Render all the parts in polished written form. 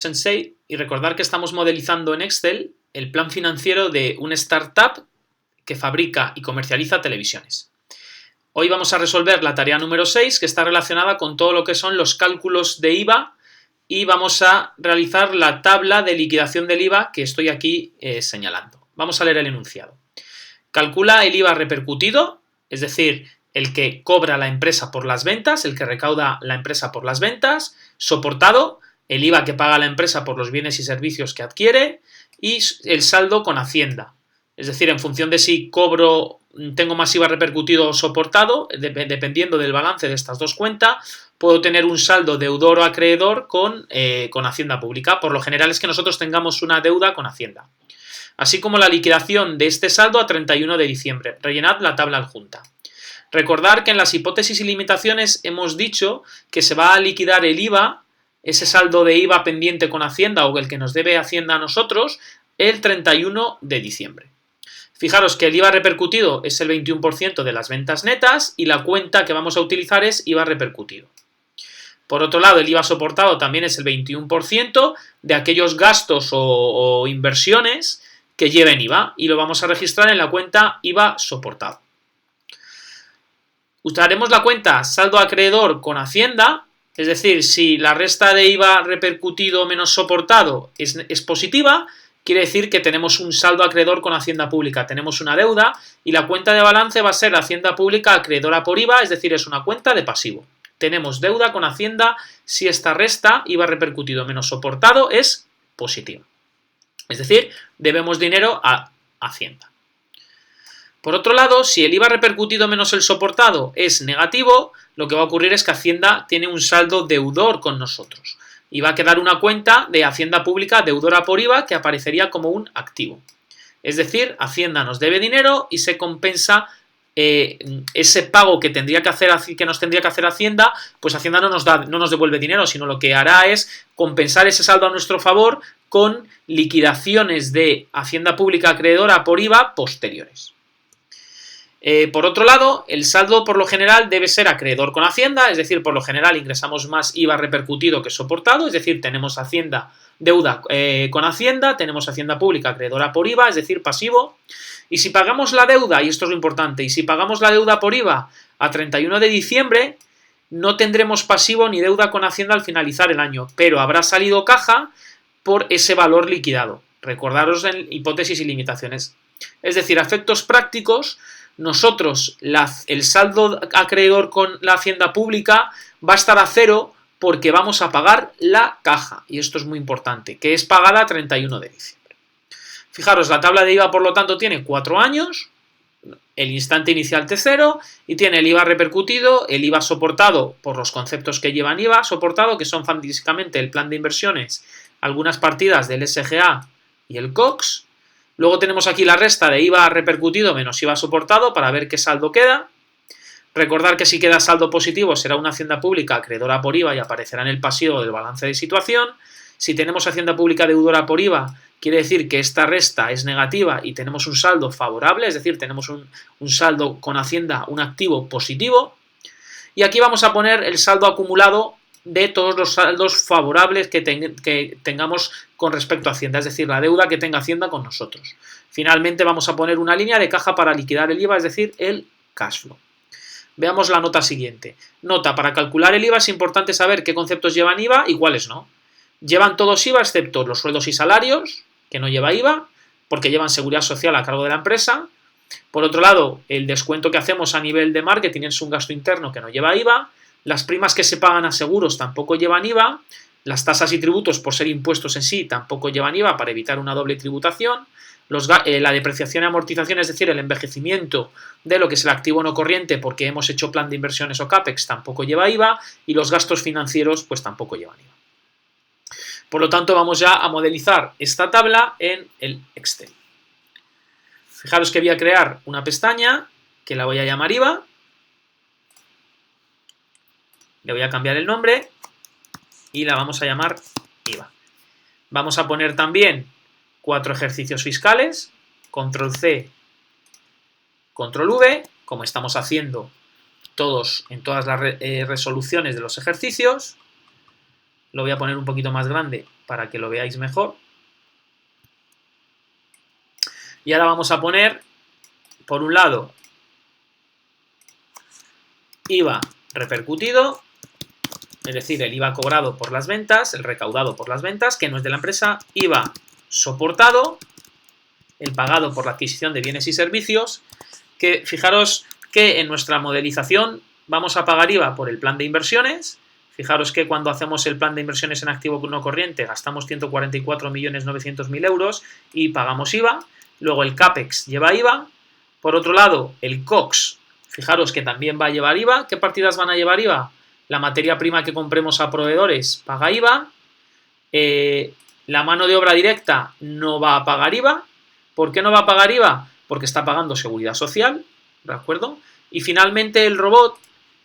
Sensei y recordar que estamos modelizando en Excel el plan financiero de una startup que fabrica y comercializa televisiones. Hoy vamos a resolver la tarea número 6, que está relacionada con todo lo que son los cálculos de IVA, y vamos a realizar la tabla de liquidación del IVA que estoy aquí señalando. Vamos a leer el enunciado. Calcula el IVA repercutido, es decir, el que cobra la empresa por las ventas, el que recauda la empresa por las ventas, soportado, el IVA que paga la empresa por los bienes y servicios que adquiere, y el saldo con Hacienda. Es decir, en función de si tengo más IVA repercutido o soportado, dependiendo del balance de estas dos cuentas, puedo tener un saldo deudor o acreedor con Hacienda Pública. Por lo general es que nosotros tengamos una deuda con Hacienda. Así como la liquidación de este saldo a 31 de diciembre. Rellenad la tabla adjunta. Recordar que en las hipótesis y limitaciones hemos dicho que se va a liquidar el IVA, ese saldo de IVA pendiente con Hacienda o el que nos debe Hacienda a nosotros, el 31 de diciembre. Fijaros que el IVA repercutido es el 21% de las ventas netas y la cuenta que vamos a utilizar es IVA repercutido. Por otro lado, el IVA soportado también es el 21% de aquellos gastos o inversiones que lleven IVA, y lo vamos a registrar en la cuenta IVA soportado. Usaremos la cuenta saldo acreedor con Hacienda, es decir, si la resta de IVA repercutido menos soportado es positiva, quiere decir que tenemos un saldo acreedor con Hacienda Pública, tenemos una deuda, y la cuenta de balance va a ser Hacienda Pública acreedora por IVA, es decir, es una cuenta de pasivo. Tenemos deuda con Hacienda si esta resta IVA repercutido menos soportado es positiva. Es decir, debemos dinero a Hacienda. Por otro lado, si el IVA repercutido menos el soportado es negativo, lo que va a ocurrir es que Hacienda tiene un saldo deudor con nosotros y va a quedar una cuenta de Hacienda Pública deudora por IVA que aparecería como un activo. Es decir, Hacienda nos debe dinero y se compensa ese pago que nos tendría que hacer Hacienda, pues Hacienda no nos devuelve dinero, sino lo que hará es compensar ese saldo a nuestro favor con liquidaciones de Hacienda Pública acreedora por IVA posteriores. Por otro lado, el saldo por lo general debe ser acreedor con Hacienda, es decir, por lo general ingresamos más IVA repercutido que soportado, es decir, tenemos deuda con Hacienda, tenemos Hacienda Pública acreedora por IVA, es decir, pasivo, y si pagamos la deuda, y esto es lo importante, y si pagamos la deuda por IVA a 31 de diciembre, no tendremos pasivo ni deuda con Hacienda al finalizar el año, pero habrá salido caja por ese valor liquidado. Recordaros en hipótesis y limitaciones. Es decir, a efectos prácticos, nosotros el saldo acreedor con la Hacienda Pública va a estar a cero porque vamos a pagar la caja, y esto es muy importante, que es pagada a 31 de diciembre. Fijaros, la tabla de IVA, por lo tanto, tiene 4 años, el instante inicial T0, y tiene el IVA repercutido, el IVA soportado por los conceptos que llevan IVA soportado, que son básicamente el plan de inversiones, algunas partidas del SGA y el COX. Luego tenemos aquí la resta de IVA repercutido menos IVA soportado para ver qué saldo queda. Recordar que si queda saldo positivo será una Hacienda Pública acreedora por IVA y aparecerá en el pasivo del balance de situación. Si tenemos Hacienda Pública deudora por IVA, quiere decir que esta resta es negativa y tenemos un saldo favorable, es decir, tenemos un saldo con Hacienda, un activo positivo. Y aquí vamos a poner el saldo acumulado de todos los saldos favorables que tengamos con respecto a Hacienda, es decir, la deuda que tenga Hacienda con nosotros. Finalmente vamos a poner una línea de caja para liquidar el IVA, es decir, el cash flow. Veamos la nota siguiente. Nota: para calcular el IVA es importante saber qué conceptos llevan IVA y cuáles no. Llevan todos IVA excepto los sueldos y salarios, que no lleva IVA, porque llevan seguridad social a cargo de la empresa. Por otro lado, el descuento que hacemos a nivel de marketing es un gasto interno que no lleva IVA. Las primas que se pagan a seguros tampoco llevan IVA. Las tasas y tributos, por ser impuestos en sí, tampoco llevan IVA para evitar una doble tributación. La depreciación y amortización, es decir, el envejecimiento de lo que es el activo no corriente porque hemos hecho plan de inversiones o CAPEX, tampoco lleva IVA. Y los gastos financieros, pues tampoco llevan IVA. Por lo tanto, vamos ya a modelizar esta tabla en el Excel. Fijaros que voy a crear una pestaña que la voy a llamar IVA. Le voy a cambiar el nombre y la vamos a llamar IVA. Vamos a poner también 4 ejercicios fiscales, control C, control V, como estamos haciendo en todas las resoluciones de los ejercicios. Lo voy a poner un poquito más grande para que lo veáis mejor. Y ahora vamos a poner, por un lado, IVA repercutido, es decir, el IVA cobrado por las ventas, el recaudado por las ventas, que no es de la empresa, IVA soportado, el pagado por la adquisición de bienes y servicios, que fijaros que en nuestra modelización vamos a pagar IVA por el plan de inversiones. Fijaros que cuando hacemos el plan de inversiones en activo no corriente gastamos 144.900.000 euros y pagamos IVA. Luego el CAPEX lleva IVA. Por otro lado, el COX, fijaros que también va a llevar IVA. ¿Qué partidas van a llevar IVA? La materia prima que compremos a proveedores paga IVA. La mano de obra directa no va a pagar IVA. ¿Por qué no va a pagar IVA? Porque está pagando seguridad social, ¿de acuerdo? Y finalmente el robot,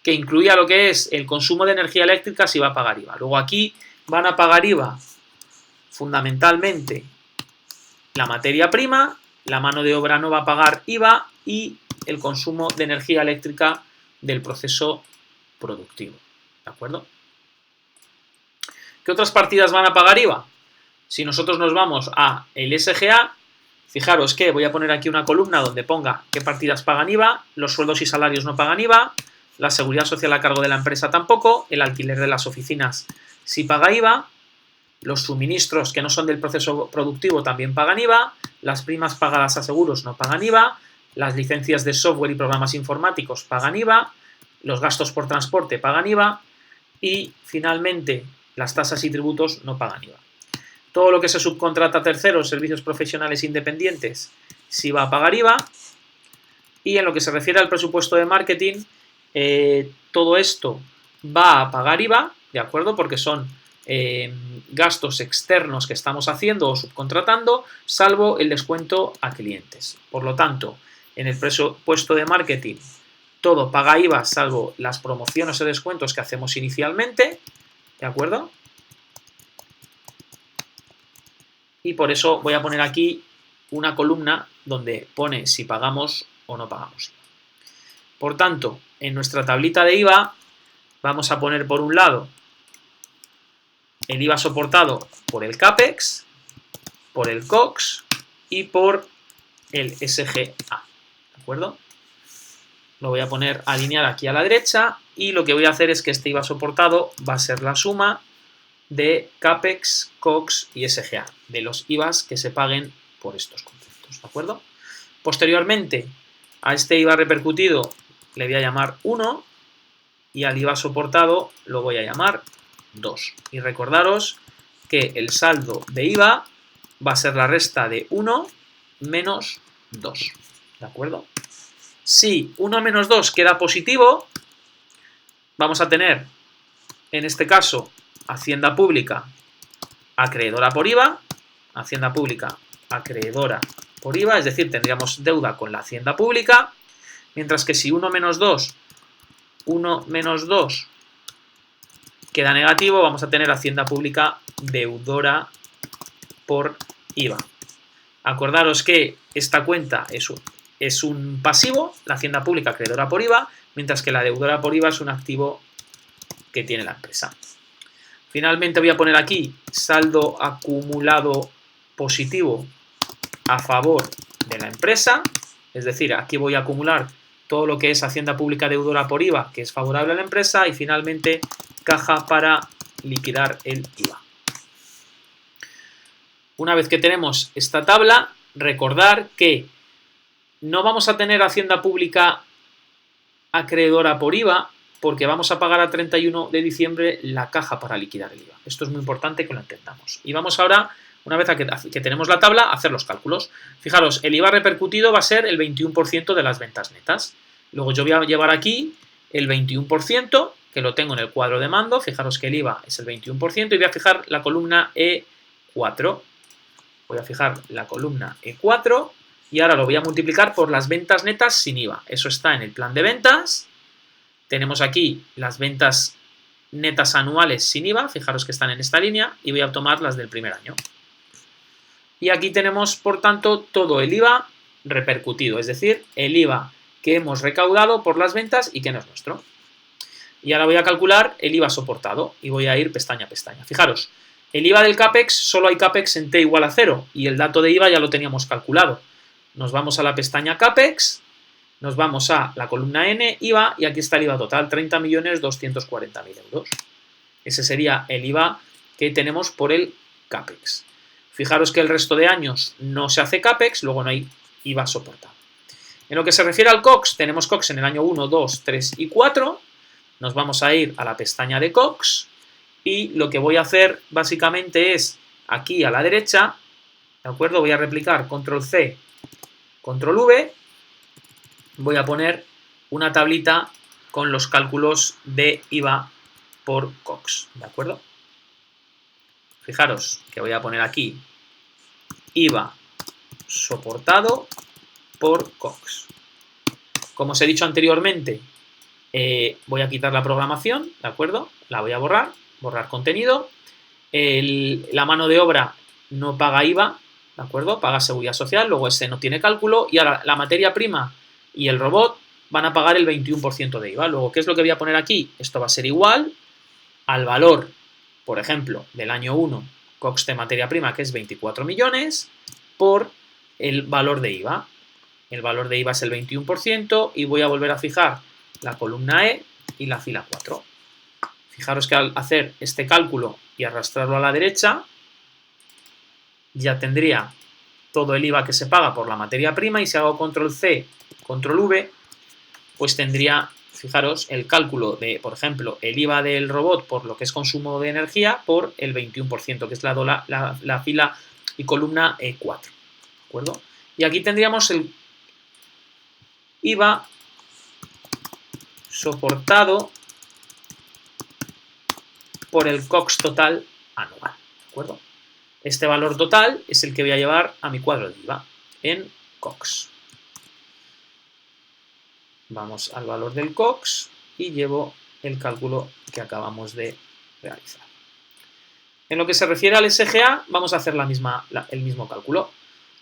que incluía lo que es el consumo de energía eléctrica, sí va a pagar IVA. Luego aquí van a pagar IVA fundamentalmente la materia prima, la mano de obra no va a pagar IVA y el consumo de energía eléctrica del proceso productivo, ¿de acuerdo? ¿Qué otras partidas van a pagar IVA? Si nosotros nos vamos a el SGA, fijaros que voy a poner aquí una columna donde ponga qué partidas pagan IVA, los sueldos y salarios no pagan IVA, la seguridad social a cargo de la empresa tampoco, el alquiler de las oficinas sí paga IVA, los suministros que no son del proceso productivo también pagan IVA, las primas pagadas a seguros no pagan IVA, las licencias de software y programas informáticos pagan IVA, los gastos por transporte pagan IVA y finalmente las tasas y tributos no pagan IVA. Todo lo que se subcontrata a terceros, servicios profesionales independientes, sí va a pagar IVA. Y en lo que se refiere al presupuesto de marketing, todo esto va a pagar IVA, ¿de acuerdo? Porque son gastos externos que estamos haciendo o subcontratando, salvo el descuento a clientes. Por lo tanto, en el presupuesto de marketing, todo paga IVA, salvo las promociones o descuentos que hacemos inicialmente, ¿de acuerdo? Y por eso voy a poner aquí una columna donde pone si pagamos o no pagamos IVA. Por tanto, en nuestra tablita de IVA vamos a poner por un lado el IVA soportado por el CAPEX, por el COX y por el SGA, ¿de acuerdo? Lo voy a poner a alinear aquí a la derecha y lo que voy a hacer es que este IVA soportado va a ser la suma de CAPEX, COX y SGA, de los IVAs que se paguen por estos conceptos, ¿de acuerdo? Posteriormente, a este IVA repercutido le voy a llamar 1 y al IVA soportado lo voy a llamar 2. Y recordaros que el saldo de IVA va a ser la resta de 1 menos 2, ¿de acuerdo? Si 1 menos 2 queda positivo, vamos a tener, en este caso, Hacienda Pública acreedora por IVA, Hacienda Pública acreedora por IVA, es decir, tendríamos deuda con la Hacienda Pública, mientras que si 1 menos 2 queda negativo, vamos a tener Hacienda Pública deudora por IVA. Acordaros que esta cuenta es un pasivo, la Hacienda Pública acreedora por IVA, mientras que la deudora por IVA es un activo que tiene la empresa. Finalmente voy a poner aquí saldo acumulado positivo a favor de la empresa, es decir, aquí voy a acumular todo lo que es Hacienda Pública deudora por IVA, que es favorable a la empresa, y finalmente caja para liquidar el IVA. Una vez que tenemos esta tabla, recordar que no vamos a tener Hacienda Pública acreedora por IVA porque vamos a pagar a 31 de diciembre la caja para liquidar el IVA. Esto es muy importante que lo entendamos. Y vamos ahora, una vez que tenemos la tabla, a hacer los cálculos. Fijaros, el IVA repercutido va a ser el 21% de las ventas netas. Luego yo voy a llevar aquí el 21%, que lo tengo en el cuadro de mando. Fijaros que el IVA es el 21% y voy a fijar la columna E4. Voy a fijar la columna E4 y ahora lo voy a multiplicar por las ventas netas sin IVA. Eso está en el plan de ventas. Tenemos aquí las ventas netas anuales sin IVA, fijaros que están en esta línea, y voy a tomar las del primer año. Y aquí tenemos, por tanto, todo el IVA repercutido, es decir, el IVA que hemos recaudado por las ventas y que no es nuestro. Y ahora voy a calcular el IVA soportado y voy a ir pestaña a pestaña. Fijaros, el IVA del CAPEX, solo hay CAPEX en T igual a 0 y el dato de IVA ya lo teníamos calculado. Nos vamos a la pestaña CAPEX, nos vamos a la columna N, IVA, y aquí está el IVA total, 30.240.000 euros. Ese sería el IVA que tenemos por el CAPEX. Fijaros que el resto de años no se hace CAPEX, luego no hay IVA soportado. En lo que se refiere al COX, tenemos COX en el año 1, 2, 3 y 4. Nos vamos a ir a la pestaña de COX y lo que voy a hacer básicamente es aquí a la derecha, ¿de acuerdo? Voy a replicar control C, control V, voy a poner una tablita con los cálculos de IVA por COX, ¿de acuerdo? Fijaros que voy a poner aquí IVA soportado por COX. Como os he dicho anteriormente, voy a quitar la programación, ¿de acuerdo? La voy a borrar, borrar contenido. La mano de obra no paga IVA, ¿de acuerdo? Paga seguridad social, luego ese no tiene cálculo. Y ahora la materia prima y el robot van a pagar el 21% de IVA. Luego, ¿qué es lo que voy a poner aquí? Esto va a ser igual al valor, por ejemplo, del año 1, COX de materia prima, que es 24 millones, por el valor de IVA. El valor de IVA es el 21% y voy a volver a fijar la columna E y la fila 4. Fijaros que al hacer este cálculo y arrastrarlo a la derecha, ya tendría todo el IVA que se paga por la materia prima, y si hago control C, control V, pues tendría, fijaros, el cálculo de, por ejemplo, el IVA del robot por lo que es consumo de energía por el 21%, que es la fila y columna E4. ¿De acuerdo? Y aquí tendríamos el IVA soportado por el COX total anual, ¿de acuerdo? Este valor total es el que voy a llevar a mi cuadro de IVA en COX. Vamos al valor del COX y llevo el cálculo que acabamos de realizar. En lo que se refiere al SGA, vamos a hacer el mismo cálculo.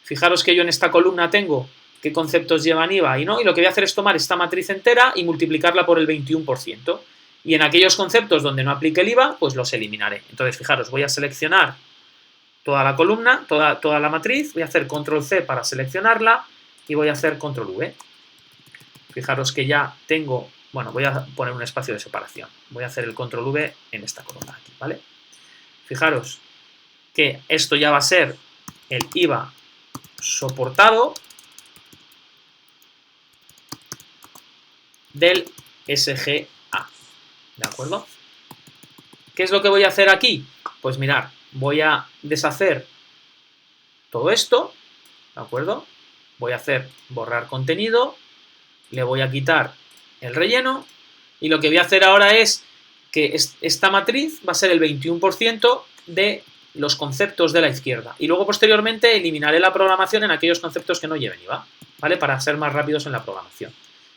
Fijaros que yo en esta columna tengo qué conceptos llevan IVA y no, y lo que voy a hacer es tomar esta matriz entera y multiplicarla por el 21%. Y en aquellos conceptos donde no aplique el IVA, pues los eliminaré. Entonces, fijaros, voy a seleccionar toda la columna, toda la matriz, voy a hacer control C para seleccionarla y voy a hacer control V. Fijaros que ya tengo, bueno, voy a poner un espacio de separación. Voy a hacer el control V en esta columna aquí, ¿vale? Fijaros que esto ya va a ser el IVA soportado del SGA, ¿de acuerdo? ¿Qué es lo que voy a hacer aquí? Pues mirad, voy a deshacer todo esto, ¿de acuerdo? Voy a hacer borrar contenido, le voy a quitar el relleno y lo que voy a hacer ahora es que esta matriz va a ser el 21% de los conceptos de la izquierda y luego posteriormente eliminaré la programación en aquellos conceptos que no lleven IVA, ¿vale? Para ser más rápidos en la programación.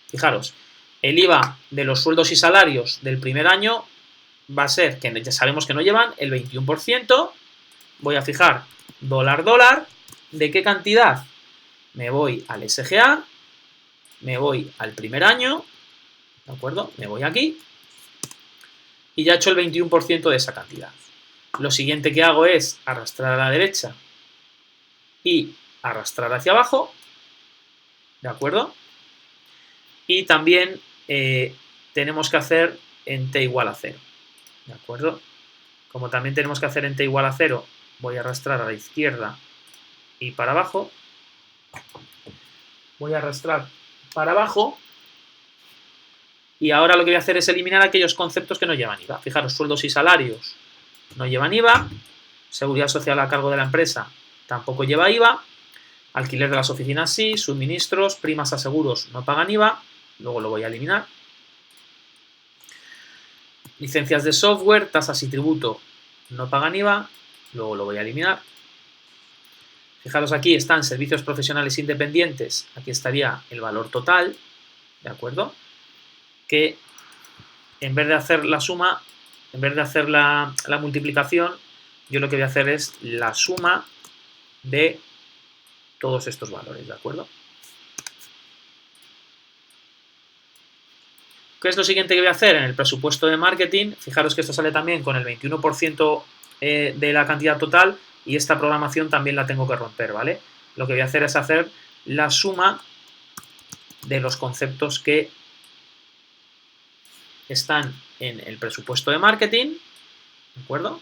Fijaros, el IVA de los sueldos y salarios del primer año va a ser, que ya sabemos que no llevan, el 21%. Voy a fijar dólar, ¿de qué cantidad? Me voy al SGA, me voy al primer año, ¿de acuerdo? Me voy aquí y ya he hecho el 21% de esa cantidad. Lo siguiente que hago es arrastrar a la derecha y arrastrar hacia abajo, ¿de acuerdo? Y también tenemos que hacer en T igual a 0, ¿de acuerdo? Como también tenemos que hacer en T igual a 0, voy a arrastrar a la izquierda y para abajo. Voy a arrastrar para abajo y ahora lo que voy a hacer es eliminar aquellos conceptos que no llevan IVA. Fijaros, sueldos y salarios no llevan IVA, seguridad social a cargo de la empresa tampoco lleva IVA, alquiler de las oficinas sí, suministros, primas a seguros no pagan IVA, luego lo voy a eliminar. Licencias de software, tasas y tributo no pagan IVA, luego lo voy a eliminar. Fijaros, aquí están servicios profesionales independientes, aquí estaría el valor total, ¿de acuerdo? Que en vez de hacer la suma, en vez de hacer la multiplicación, yo lo que voy a hacer es la suma de todos estos valores, ¿de acuerdo? ¿Qué es lo siguiente que voy a hacer? En el presupuesto de marketing, fijaros que esto sale también con el 21% de la cantidad total y esta programación también la tengo que romper, ¿vale? Lo que voy a hacer es hacer la suma de los conceptos que están en el presupuesto de marketing, ¿de acuerdo?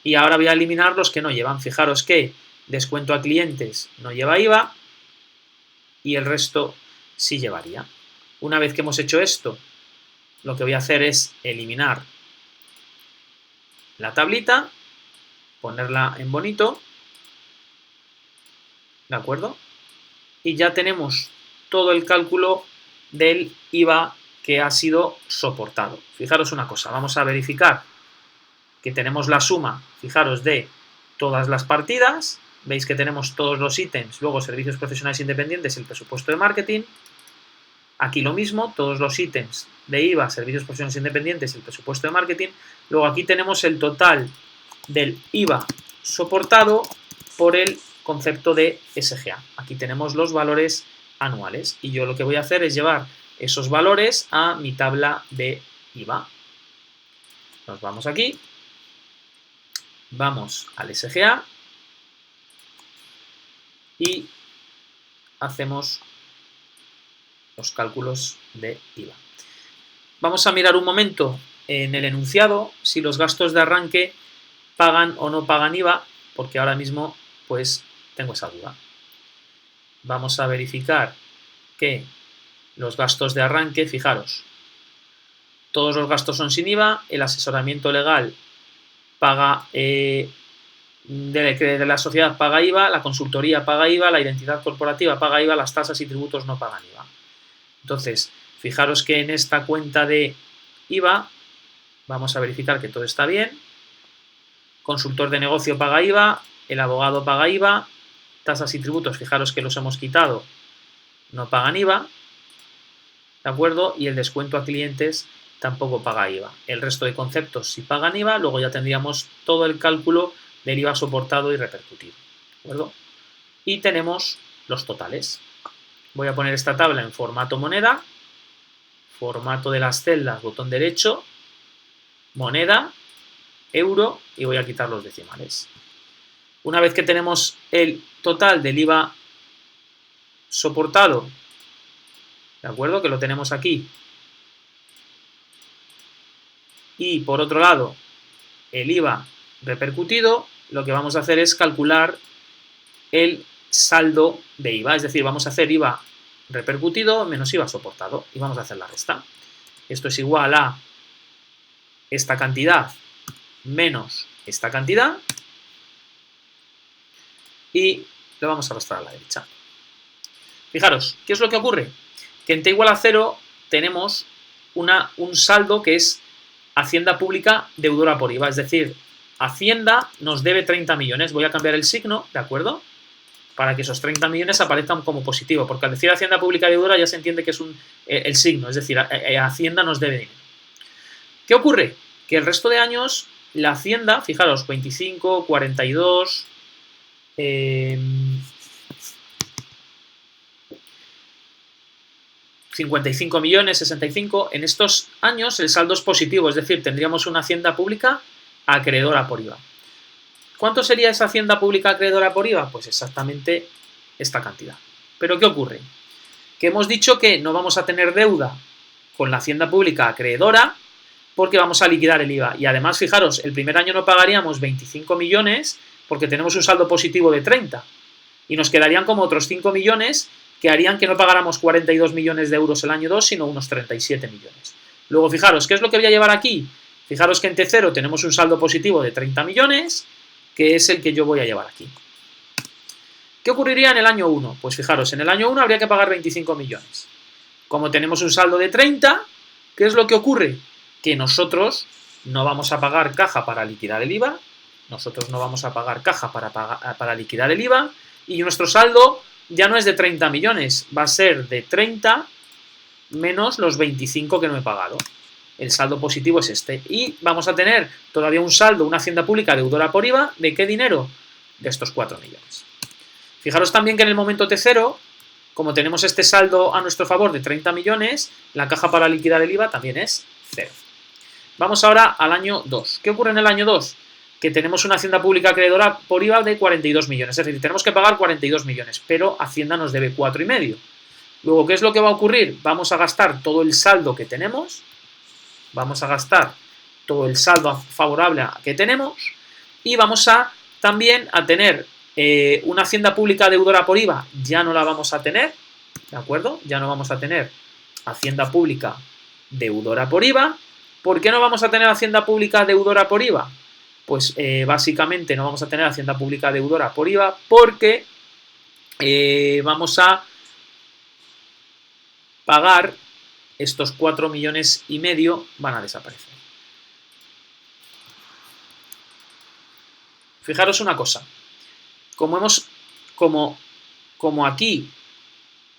Y ahora voy a eliminar los que no llevan. Fijaros que descuento a clientes no lleva IVA y el resto sí llevaría. Una vez que hemos hecho esto, lo que voy a hacer es eliminar la tablita, ponerla en bonito, ¿de acuerdo? Y ya tenemos todo el cálculo del IVA que ha sido soportado. Fijaros una cosa, vamos a verificar que tenemos la suma, fijaros, de todas las partidas, veis que tenemos todos los ítems, luego servicios profesionales independientes, el presupuesto de marketing, aquí lo mismo, todos los ítems de IVA, servicios profesionales independientes, el presupuesto de marketing, luego aquí tenemos el total del IVA soportado por el concepto de SGA. Aquí tenemos los valores anuales y yo lo que voy a hacer es llevar esos valores a mi tabla de IVA. Nos vamos aquí, vamos al SGA y hacemos los cálculos de IVA. Vamos a mirar un momento en el enunciado si los gastos de arranque pagan o no pagan IVA, porque ahora mismo pues tengo esa duda. Vamos a verificar que los gastos de arranque, fijaros, todos los gastos son sin IVA, el asesoramiento legal paga de la sociedad paga IVA, la consultoría paga IVA, la identidad corporativa paga IVA, las tasas y tributos no pagan IVA. Entonces, fijaros que en esta cuenta de IVA vamos a verificar que todo está bien. Consultor de negocio paga IVA, el abogado paga IVA, tasas y tributos, fijaros que los hemos quitado, no pagan IVA, ¿de acuerdo? Y el descuento a clientes tampoco paga IVA. El resto de conceptos sí pagan IVA, luego ya tendríamos todo el cálculo del IVA soportado y repercutido, ¿de acuerdo? Y tenemos los totales. Voy a poner esta tabla en formato moneda, formato de las celdas, botón derecho, moneda, euro y voy a quitar los decimales. Una vez que tenemos el total del IVA soportado, ¿de acuerdo? Que lo tenemos aquí. Y por otro lado, el IVA repercutido, lo que vamos a hacer es calcular el saldo de IVA, es decir, vamos a hacer IVA repercutido menos IVA soportado y vamos a hacer la resta. Esto es igual a esta cantidad menos esta cantidad y lo vamos a arrastrar a la derecha. Fijaros, ¿qué es lo que ocurre? Que en t igual a 0 tenemos un saldo que es Hacienda Pública deudora por IVA, es decir, Hacienda nos debe 30 millones. Voy a cambiar el signo, ¿de acuerdo? Para que esos 30 millones aparezcan como positivo, porque al decir Hacienda Pública deudora ya se entiende que es el signo, es decir, Hacienda nos debe dinero. ¿Qué ocurre? Que el resto de años la Hacienda, fijaros, 25, 42, 55 millones, 65, en estos años el saldo es positivo, es decir, tendríamos una Hacienda Pública acreedora por IVA. ¿Cuánto sería esa Hacienda Pública acreedora por IVA? Pues exactamente esta cantidad. ¿Pero qué ocurre? Que hemos dicho que no vamos a tener deuda con la Hacienda Pública acreedora porque vamos a liquidar el IVA. Y además, fijaros, el primer año no pagaríamos 25 millones porque tenemos un saldo positivo de 30. Y nos quedarían como otros 5 millones que harían que no pagáramos 42 millones de euros el año 2, sino unos 37 millones. Luego, fijaros, ¿qué es lo que voy a llevar aquí? Fijaros que en T0 tenemos un saldo positivo de 30 millones, que es el que yo voy a llevar aquí. ¿Qué ocurriría en el año 1? Pues fijaros, en el año 1 habría que pagar 25 millones. Como tenemos un saldo de 30, ¿qué es lo que ocurre? Que nosotros no vamos a pagar caja para liquidar el IVA, nosotros no vamos a pagar caja para liquidar el IVA, y nuestro saldo ya no es de 30 millones, va a ser de 30 menos los 25 que no he pagado. El saldo positivo es este. Y vamos a tener todavía un saldo, una Hacienda Pública deudora por IVA, ¿de qué dinero? De estos 4 millones. Fijaros también que en el momento T0 como tenemos este saldo a nuestro favor de 30 millones, la caja para liquidar el IVA también es 0. Vamos ahora al año 2. ¿Qué ocurre en el año 2? Que tenemos una Hacienda Pública Acreedora por IVA de 42 millones. Es decir, tenemos que pagar 42 millones, pero Hacienda nos debe 4,5. Luego, ¿qué es lo que va a ocurrir? Vamos a gastar todo el saldo que tenemos. Vamos a gastar todo el saldo favorable que tenemos. Y vamos a también a tener una Hacienda Pública deudora por IVA. Ya no la vamos a tener, ¿de acuerdo? Ya no vamos a tener Hacienda Pública deudora por IVA. ¿Por qué no vamos a tener Hacienda Pública deudora por IVA? Pues básicamente no vamos a tener Hacienda Pública deudora por IVA porque vamos a pagar estos 4,5 millones, van a desaparecer. Fijaros una cosa, como aquí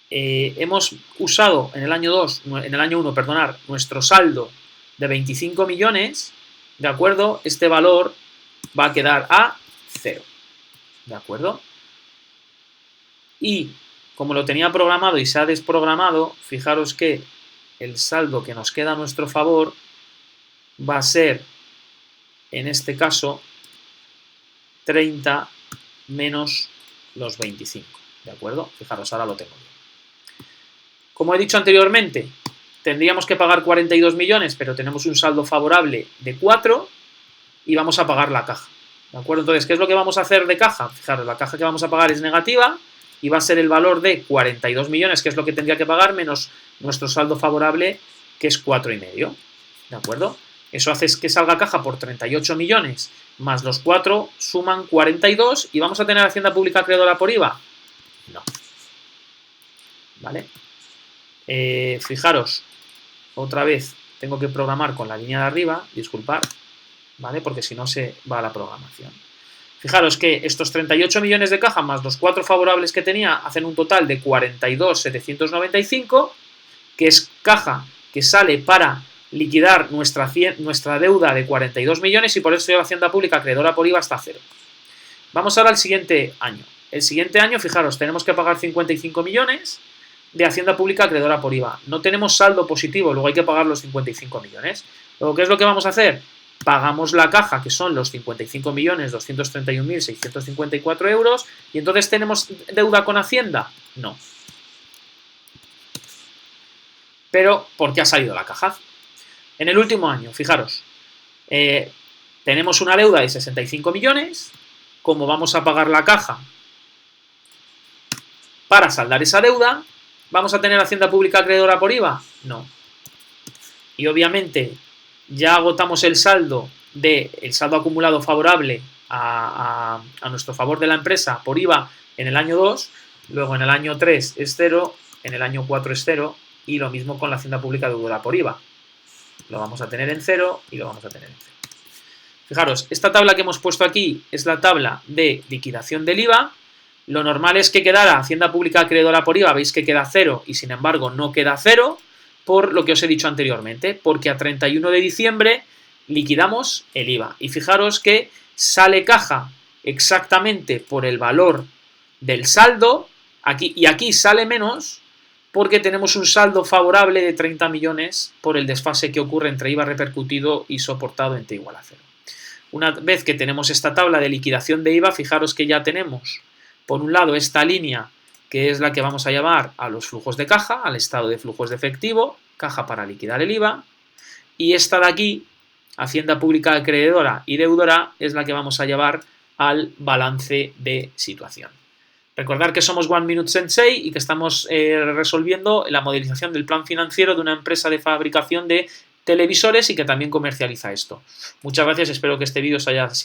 hemos usado en el año 1, nuestro saldo de 25 millones, ¿de acuerdo? Este valor va a quedar a 0, ¿de acuerdo? Y como lo tenía programado y se ha desprogramado, fijaros que el saldo que nos queda a nuestro favor va a ser, en este caso, 30 menos los 25, ¿de acuerdo? Fijaros, ahora lo tengo bien. Como he dicho anteriormente, tendríamos que pagar 42 millones, pero tenemos un saldo favorable de 4 y vamos a pagar la caja, ¿de acuerdo? Entonces, ¿qué es lo que vamos a hacer de caja? Fijaros, la caja que vamos a pagar es negativa y va a ser el valor de 42 millones, que es lo que tendría que pagar, menos nuestro saldo favorable, que es 4,5, ¿de acuerdo? Eso hace que salga caja por 38 millones, más los 4 suman 42 y vamos a tener Hacienda Pública Acreedora por IVA. No. ¿Vale? Fijaros, otra vez tengo que programar con la línea de arriba, disculpad, ¿vale? Porque si no se va a la programación. Fijaros que estos 38 millones de caja más los 4 favorables que tenía hacen un total de 42,795, que es caja que sale para liquidar nuestra deuda de 42 millones y por eso la Hacienda Pública Acreedora por IVA está a 0. Vamos ahora al siguiente año. El siguiente año, fijaros, tenemos que pagar 55 millones de Hacienda Pública Acreedora por IVA. No tenemos saldo positivo, luego hay que pagar los 55 millones. Luego, ¿qué es lo que vamos a hacer? Pagamos la caja, que son los 55.231.654 euros, y entonces ¿tenemos deuda con Hacienda? No. Pero, ¿por qué ha salido la caja? En el último año, fijaros, tenemos una deuda de 65 millones, ¿cómo vamos a pagar la caja para saldar esa deuda? ¿Vamos a tener Hacienda Pública Acreedora por IVA? No. Y obviamente ya agotamos el saldo acumulado favorable a nuestro favor de la empresa por IVA en el año 2, luego en el año 3 es 0, en el año 4 es 0 y lo mismo con la Hacienda Pública Deudora por IVA. Lo vamos a tener en 0 y lo vamos a tener en 0. Fijaros, esta tabla que hemos puesto aquí es la tabla de liquidación del IVA. Lo normal es que quedara Hacienda Pública Acreedora por IVA, veis que queda 0 y sin embargo no queda 0 por lo que os he dicho anteriormente, porque a 31 de diciembre liquidamos el IVA. Y fijaros que sale caja exactamente por el valor del saldo, aquí sale menos porque tenemos un saldo favorable de 30 millones por el desfase que ocurre entre IVA repercutido y soportado en T igual a 0. Una vez que tenemos esta tabla de liquidación de IVA, fijaros que ya tenemos, por un lado, esta línea, que es la que vamos a llamar a los flujos de caja, al estado de flujos de efectivo, caja para liquidar el IVA, y esta de aquí, Hacienda Pública Acreedora y Deudora, es la que vamos a llevar al balance de situación. Recordad que somos One Minute Sensei y que estamos resolviendo la modelización del plan financiero de una empresa de fabricación de televisores y que también comercializa esto. Muchas gracias, espero que este vídeo os haya